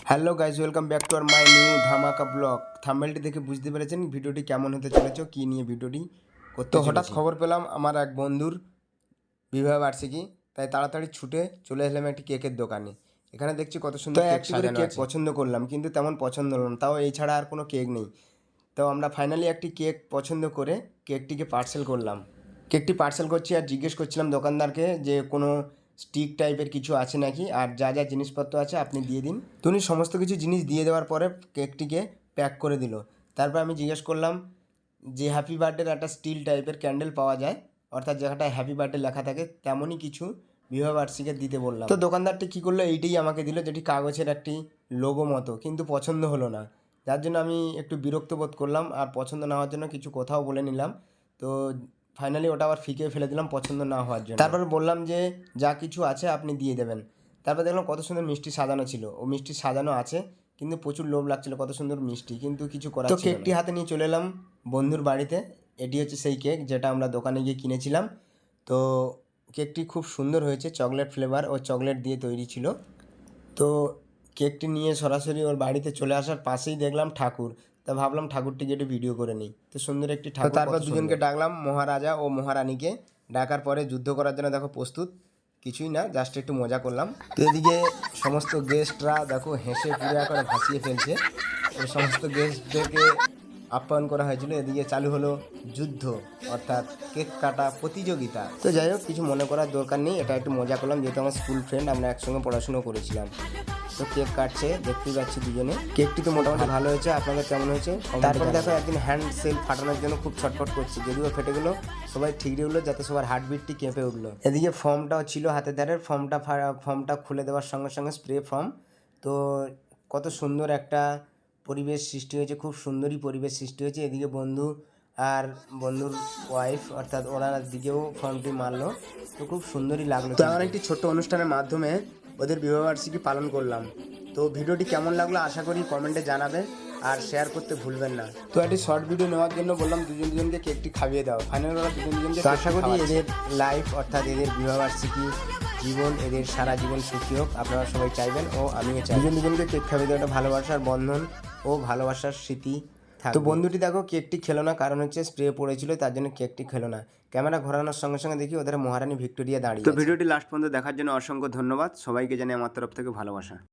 Hello guys, welcome back to our my new ধামাকা blog. থাম্বনেলটি দেখে বুঝতে পেরেছেন ভিডিওটি কেমন হতে চলেছে, কী নিয়ে ভিডিওটি করতে। তো হঠাৎ খবর পেলাম আমার এক বন্ধুর বিবাহ বার্ষিকী, তাই তাড়াতাড়ি ছুটে চলে এলাম একটি কেকের দোকানে। এখানে দেখছি কত সুন্দর কেক সাজানো আছে। পছন্দ করলাম, কিন্তু তেমন পছন্দ হলো না, তাও এই ছাড়া আর কোনো কেক নেই। তো আমরা ফাইনালি একটি কেক পছন্দ করে কেকটিকে পার্সেল করলাম। কেকটি পার্সেল করছি আর জিজ্ঞেস করছিলাম দোকানদারকে যে কোনো স্টিক টাইপের কিছু আছে নাকি, আর যা যা জিনিসপত্র আছে আপনি দিয়ে দিন। তো উনি সমস্ত কিছু জিনিস দিয়ে দেওয়ার পরে কেকটিকে প্যাক করে দিল। তারপর আমি জিজ্ঞেস করলাম যে হ্যাপি বার্থডের একটা স্টিল টাইপের ক্যান্ডেল পাওয়া যায়, অর্থাৎ যেখানটায় হ্যাপি বার্থডে লেখা থাকে, তেমনই কিছু বিবাহবার্ষিকী দিতে বললাম। তো দোকানদারটি কী করলো, এইটাই আমাকে দিল, যেটি কাগজের একটি লোগো মতো, কিন্তু পছন্দ হলো না। যার জন্য আমি একটু বিরক্ত বোধ করলাম, আর পছন্দ না হওয়ার জন্য কিছু কথাও বলে নিলাম। তো ফাইনালি ওটা আবার ফিকে ফেলে দিলাম পছন্দ না হওয়ার জন্য। তারপর বললাম যে যা কিছু আছে আপনি দিয়ে দেবেন। তারপর দেখলাম কত সুন্দর মিষ্টি সাজানো ছিল, ও মিষ্টি সাজানো আছে, কিন্তু প্রচুর লোভ লাগছিল, কত সুন্দর মিষ্টি, কিন্তু কিছু করার ছিল না। তো কেকটি হাতে নিয়ে চলে এলাম বন্ধুর বাড়িতে। এটি হচ্ছে সেই কেক যেটা আমরা দোকানে গিয়ে কিনেছিলাম। তো কেকটি খুব সুন্দর হয়েছে, চকলেট ফ্লেভার ও চকলেট দিয়ে তৈরি ছিল। তো কেকটি নিয়ে সরাসরি ওর বাড়িতে চলে আসার পাশেই দেখলাম ঠাকুর। তা ভাবলাম ঠাকুরটিকে একটু ভিডিও করে নিই। তো সুন্দর একটি ঠাকুর। তারপর দুজনকে ডাকলাম, মহারাজা ও মহারানীকে। ডাকার পরে যুদ্ধ করার জন্য দেখো প্রস্তুত, কিছুই না, জাস্ট একটু মজা করলাম। তো এদিকে সমস্ত গেস্টরা দেখো হেসে পুরো করে ভাসিয়ে ফেলছে। তো সমস্ত গেস্টদেরকে আপ্যায়ন করা হয়েছিল। এদিকে চালু হলো যুদ্ধ, অর্থাৎ কেক কাটা প্রতিযোগিতা। তো যাই হোক, কিছু মনে করার দরকার নেই, এটা একটু মজা করলাম, যেহেতু আমার স্কুল ফ্রেন্ড, আমরা একসঙ্গে পড়াশুনো করেছিলাম। তো কেক কাটছে, দেখতেই পাচ্ছি দুজনে। কেকটি তো মোটামুটি ভালো হয়েছে, আপনাদের কেমন হয়েছে? তারপরে দেখো একদিন হ্যান্ড সেল ফাটানোর জন্য খুব ছটফট করছি, যদিও ফেটে গেলো, সবাই ঠিক উঠলো, যাতে সবার হার্টবিটটি কেঁপে উঠলো। এদিকে ফর্মটাও ছিল হাতে ধারের, ফর্মটা খুলে দেওয়ার সঙ্গে সঙ্গে স্প্রে ফর্ম। তো কত সুন্দর একটা পরিবেশ সৃষ্টি হয়েছে, খুব সুন্দরই পরিবেশ সৃষ্টি হয়েছে। এদিকে বন্ধু আর বন্ধুর ওয়াইফ, অর্থাৎ ওরা দিকেও ফর্মটি মারলো। তো খুব সুন্দরই লাগলো। তো আমার একটি ছোট্ট অনুষ্ঠানের মাধ্যমে ওদের বিবাহবার্ষিকী পালন করলাম। তো ভিডিওটি কেমন লাগলো আশা করি কমেন্টে জানাবে, আর শেয়ার করতে ভুলবেন না। তো একটি শর্ট ভিডিও নেওয়ার জন্য বললাম দুজনকে কেকটি খাইয়ে দাও। ফাইনাল ওরা দুজনকে আশা করি এদের লাইফ, অর্থাৎ এদের বিবাহবার্ষিকী জীবন, এদের সারা জীবন সুখী হোক, আপনারা সবাই চাইবেন ও আমিও চাই। দুজনকে কেক খাইয়ে দেওয়া একটা ভালোবাসার বন্ধন ও ভালোবাসার স্মৃতি। তো বন্ধুটি দেখো কেকটি খেলো না, কারণ হচ্ছে স্প্রে পড়েছিল, তার জন্য কেকটি খেলো না। ক্যামেরা ঘোরানোর সঙ্গে সঙ্গে দেখি ওদের মহারানী ভিক্টোরিয়া দাঁড়িয়ে। তো ভিডিওটি লাস্ট পর্যন্ত দেখার জন্য অসংখ্য ধন্যবাদ সবাইকে, জানাই আমার তরফ থেকে ভালোবাসা।